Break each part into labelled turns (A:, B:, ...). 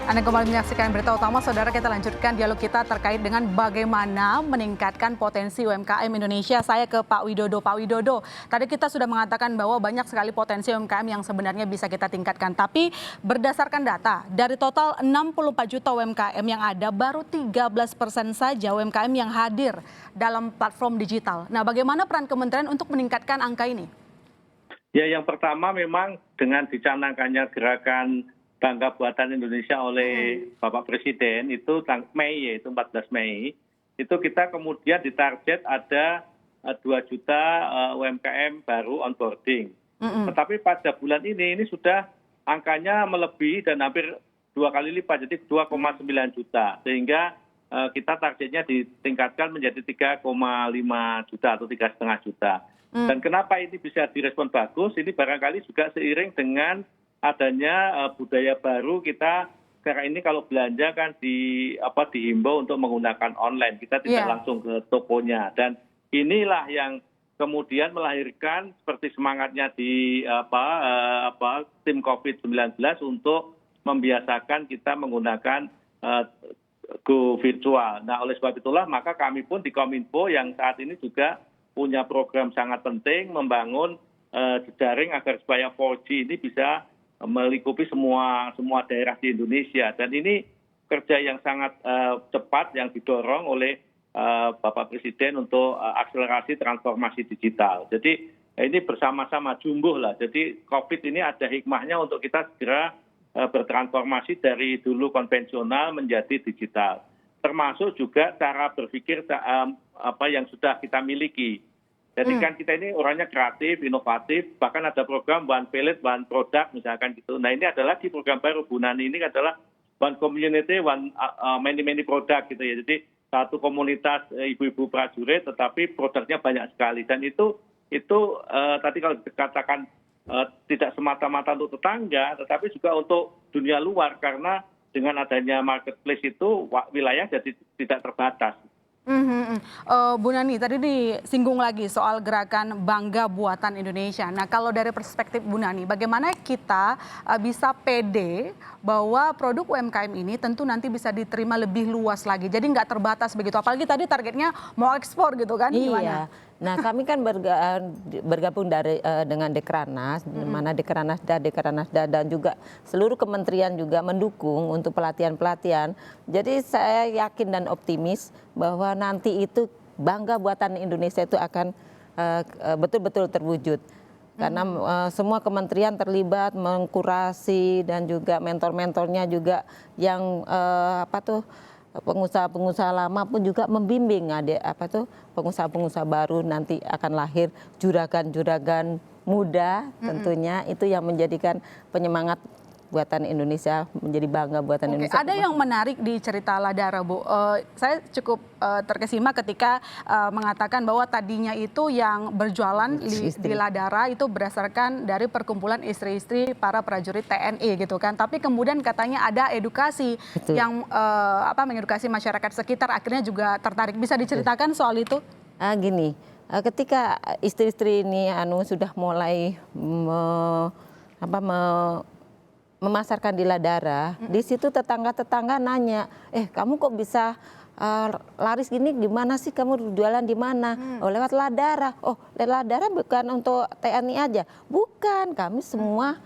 A: Anda kembali menyaksikan berita utama, saudara. Kita lanjutkan dialog kita terkait dengan bagaimana meningkatkan potensi UMKM Indonesia. Saya ke Pak Widodo. Pak Widodo, tadi kita sudah mengatakan bahwa banyak sekali potensi UMKM yang sebenarnya bisa kita tingkatkan. Tapi berdasarkan data, dari total 64 juta UMKM yang ada, baru 13% saja UMKM yang hadir dalam platform digital. Nah, bagaimana peran kementerian untuk meningkatkan angka ini?
B: Ya, yang pertama memang dengan dicanangkannya gerakan Bangga Buatan Indonesia oleh Bapak Presiden itu Mei, yaitu 14 Mei, itu kita kemudian ditarget ada 2 juta UMKM baru onboarding. Tetapi pada bulan ini sudah angkanya melebihi dan hampir 2 kali lipat, jadi 2,9 juta. Sehingga kita targetnya ditingkatkan menjadi 3,5 juta atau 3,5 juta. Dan kenapa ini bisa direspon bagus? Ini barangkali juga seiring dengan adanya budaya baru kita sekarang ini kalau belanja kan dihimbau untuk menggunakan online. Kita tidak langsung ke tokonya. Dan inilah yang kemudian melahirkan seperti semangatnya di tim COVID-19 untuk membiasakan kita menggunakan go virtual. Nah, oleh sebab itulah maka kami pun di Kominfo yang saat ini juga punya program sangat penting membangun jejaring agar supaya 4G ini bisa melingkupi semua daerah di Indonesia. Dan ini kerja yang sangat cepat yang didorong oleh Bapak Presiden untuk akselerasi transformasi digital. Jadi ini bersama-sama jumbuh lah. Jadi COVID ini ada hikmahnya untuk kita segera bertransformasi dari dulu konvensional menjadi digital. Termasuk juga cara berpikir yang sudah kita miliki. Jadi kan kita ini orangnya kreatif, inovatif, bahkan ada program One Village, One Product misalkan gitu. Nah, ini adalah di program baru Bu Nani ini adalah One Community, One many product gitu ya. Jadi satu komunitas ibu-ibu prajurit tetapi produknya banyak sekali. Dan itu tadi kalau dikatakan tidak semata-mata untuk tetangga, tetapi juga untuk dunia luar karena dengan adanya marketplace itu wilayah jadi tidak terbatas.
A: Bu Nani, tadi disinggung lagi soal gerakan Bangga Buatan Indonesia. Nah, kalau dari perspektif Bu Nani, bagaimana kita bisa pede bahwa produk UMKM ini tentu nanti bisa diterima lebih luas lagi. Jadi nggak terbatas begitu. Apalagi tadi targetnya mau ekspor gitu kan? Gimana?
C: Iya. Nah, kami kan bergabung dengan Dekrannas, di mana Dekranasda dan juga seluruh kementerian juga mendukung untuk pelatihan-pelatihan. Jadi saya yakin dan optimis bahwa nanti itu Bangga Buatan Indonesia itu akan betul-betul terwujud. Karena semua kementerian terlibat mengkurasi dan juga mentor-mentornya juga yang pengusaha-pengusaha lama pun juga membimbing pengusaha-pengusaha baru nanti akan lahir juragan-juragan muda tentunya itu yang menjadikan penyemangat buatan Indonesia menjadi bangga buatan Indonesia.
A: Ada yang menarik di cerita Ladara, Bu. Saya cukup terkesima ketika mengatakan bahwa tadinya itu yang berjualan di Ladara itu berdasarkan dari perkumpulan istri-istri para prajurit TNI gitu kan. Tapi kemudian katanya ada edukasi yang mengedukasi masyarakat sekitar akhirnya juga tertarik. Bisa diceritakan soal itu?
C: Gini, ketika istri-istri ini sudah mulai memasarkan di Ladara, di situ tetangga-tetangga nanya, kamu kok bisa laris gini, gimana sih kamu jualan di mana? Oh, lewat Ladara. Oh, Ladara bukan untuk TNI aja, bukan, kami semua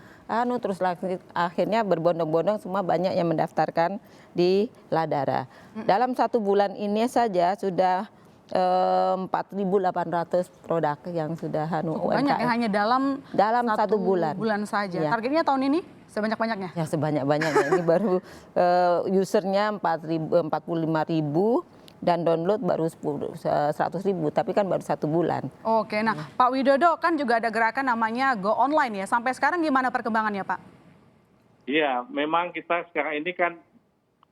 C: terus akhirnya berbondong-bondong semua banyak yang mendaftarkan di Ladara. Dalam 1 bulan ini saja sudah 4.800 produk yang sudah
A: banyak ya, hanya dalam
C: 1 bulan
A: saja. Ya. Targetnya tahun ini sebanyak-banyaknya?
C: Ya, sebanyak-banyaknya. Ini baru usernya 45.000 dan download baru 100.000, tapi kan baru 1 bulan.
A: Oke, nah Pak Widodo, kan juga ada gerakan namanya Go Online ya. Sampai sekarang gimana perkembangannya, Pak?
B: Iya, memang kita sekarang ini kan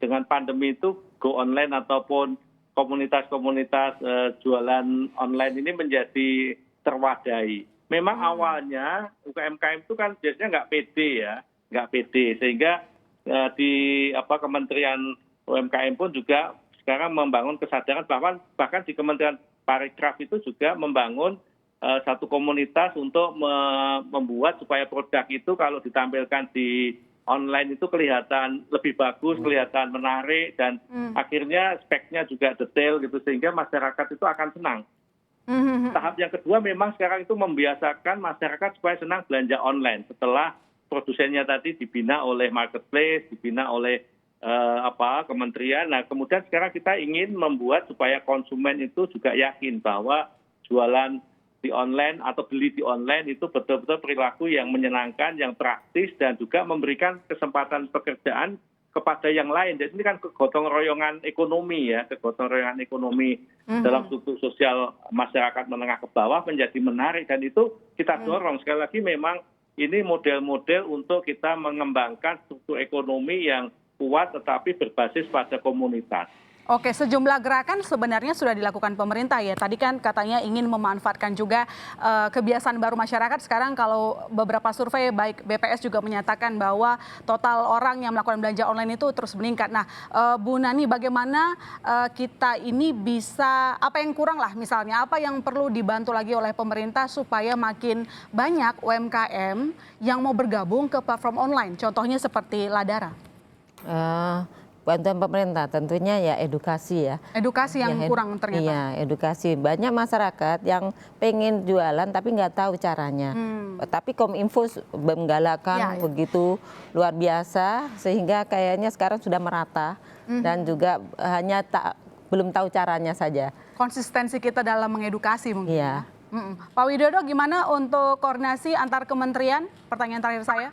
B: dengan pandemi itu Go Online ataupun komunitas-komunitas jualan online ini menjadi terwadai. Memang awalnya UMKM itu kan biasanya nggak pede ya, nggak pede. Sehingga di Kementerian UMKM pun juga sekarang membangun kesadaran bahkan di Kementerian Parikraf itu juga membangun satu komunitas untuk membuat supaya produk itu kalau ditampilkan di online itu kelihatan lebih bagus, kelihatan menarik, dan akhirnya speknya juga detail gitu, sehingga masyarakat itu akan senang. Tahap yang kedua memang sekarang itu membiasakan masyarakat supaya senang belanja online setelah produsennya tadi dibina oleh marketplace, dibina oleh kementerian. Nah, kemudian sekarang kita ingin membuat supaya konsumen itu juga yakin bahwa jualan di online atau beli di online itu betul-betul perilaku yang menyenangkan, yang praktis, dan juga memberikan kesempatan pekerjaan kepada yang lain. Jadi ini kan kegotong royongan ekonomi ya, kegotong royongan ekonomi dalam struktur sosial masyarakat menengah ke bawah menjadi menarik, dan itu kita dorong. Sekali lagi memang ini model-model untuk kita mengembangkan struktur ekonomi yang kuat tetapi berbasis pada komunitas.
A: Oke, sejumlah gerakan sebenarnya sudah dilakukan pemerintah ya. Tadi kan katanya ingin memanfaatkan juga kebiasaan baru masyarakat. Sekarang kalau beberapa survei baik BPS juga menyatakan bahwa total orang yang melakukan belanja online itu terus meningkat. Nah, Bu Nani, bagaimana kita ini bisa, apa yang kurang lah misalnya, apa yang perlu dibantu lagi oleh pemerintah supaya makin banyak UMKM yang mau bergabung ke platform online, contohnya seperti Ladara?
C: Bantuan pemerintah tentunya ya edukasi ya.
A: Edukasi yang kurang ternyata.
C: Iya, edukasi. Banyak masyarakat yang pengen jualan tapi nggak tahu caranya. Tapi Kominfo menggalakkan begitu luar biasa sehingga kayaknya sekarang sudah merata dan juga hanya belum tahu caranya saja.
A: Konsistensi kita dalam mengedukasi mungkin.
C: Iya.
A: Pak Widodo, gimana untuk koordinasi antar kementerian? Pertanyaan terakhir saya.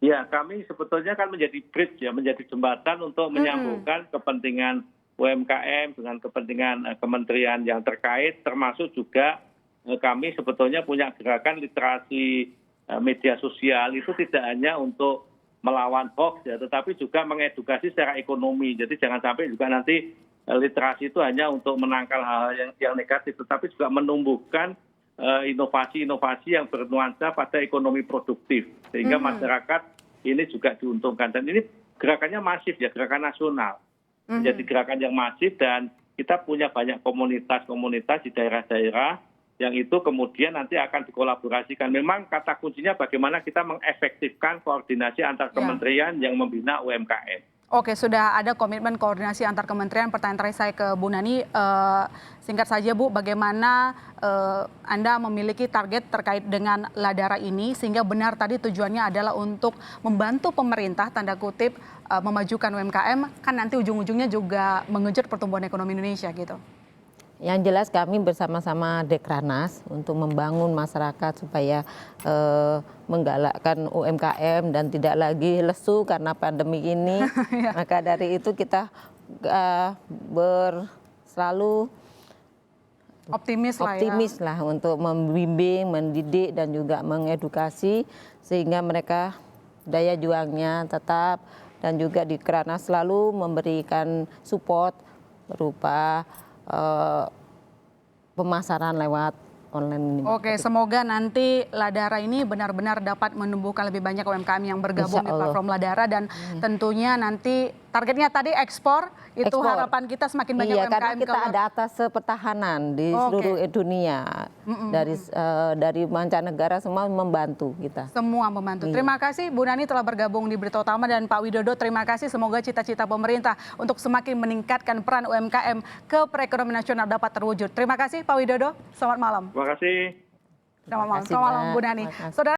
B: Ya, kami sebetulnya kan menjadi bridge ya, menjadi jembatan untuk menyambungkan kepentingan UMKM dengan kepentingan kementerian yang terkait, termasuk juga kami sebetulnya punya gerakan literasi media sosial itu tidak hanya untuk melawan hoax ya, tetapi juga mengedukasi secara ekonomi. Jadi jangan sampai juga nanti literasi itu hanya untuk menangkal hal-hal yang negatif, tetapi juga menumbuhkan inovasi-inovasi yang bernuansa pada ekonomi produktif sehingga masyarakat ini juga diuntungkan, dan ini gerakannya masif ya, gerakan nasional menjadi gerakan yang masif, dan kita punya banyak komunitas-komunitas di daerah-daerah yang itu kemudian nanti akan dikolaborasikan. Memang kata kuncinya bagaimana kita mengefektifkan koordinasi antar kementerian yang membina UMKM.
A: Oke, sudah ada komitmen koordinasi antar kementerian. Pertanyaan terakhir saya ke Bu Nani, singkat saja Bu, bagaimana Anda memiliki target terkait dengan Ladara ini sehingga benar tadi tujuannya adalah untuk membantu pemerintah, tanda kutip, memajukan UMKM, kan nanti ujung-ujungnya juga mengejut pertumbuhan ekonomi Indonesia gitu.
C: Yang jelas kami bersama-sama Dekranas untuk membangun masyarakat supaya menggalakkan UMKM dan tidak lagi lesu karena pandemi ini. Maka dari itu kita selalu optimis lah untuk membimbing, mendidik dan juga mengedukasi sehingga mereka daya juangnya tetap, dan juga Dekranas selalu memberikan support berupa pemasaran lewat online ini.
A: Oke, semoga nanti Ladara ini benar-benar dapat menumbuhkan lebih banyak UMKM yang bergabung di platform Ladara, dan tentunya nanti targetnya tadi ekspor, itu harapan kita semakin banyak UMKM.
C: Karena kita ada atas pertahanan di seluruh dunia, dari mancanegara semua membantu kita.
A: Semua membantu. Terima kasih Bu Nani telah bergabung di Berita Utama, dan Pak Widodo terima kasih. Semoga cita-cita pemerintah untuk semakin meningkatkan peran UMKM ke perekonomian nasional dapat terwujud. Terima kasih Pak Widodo, selamat malam.
B: Terima kasih.
A: Selamat malam Bu Nani. Saudara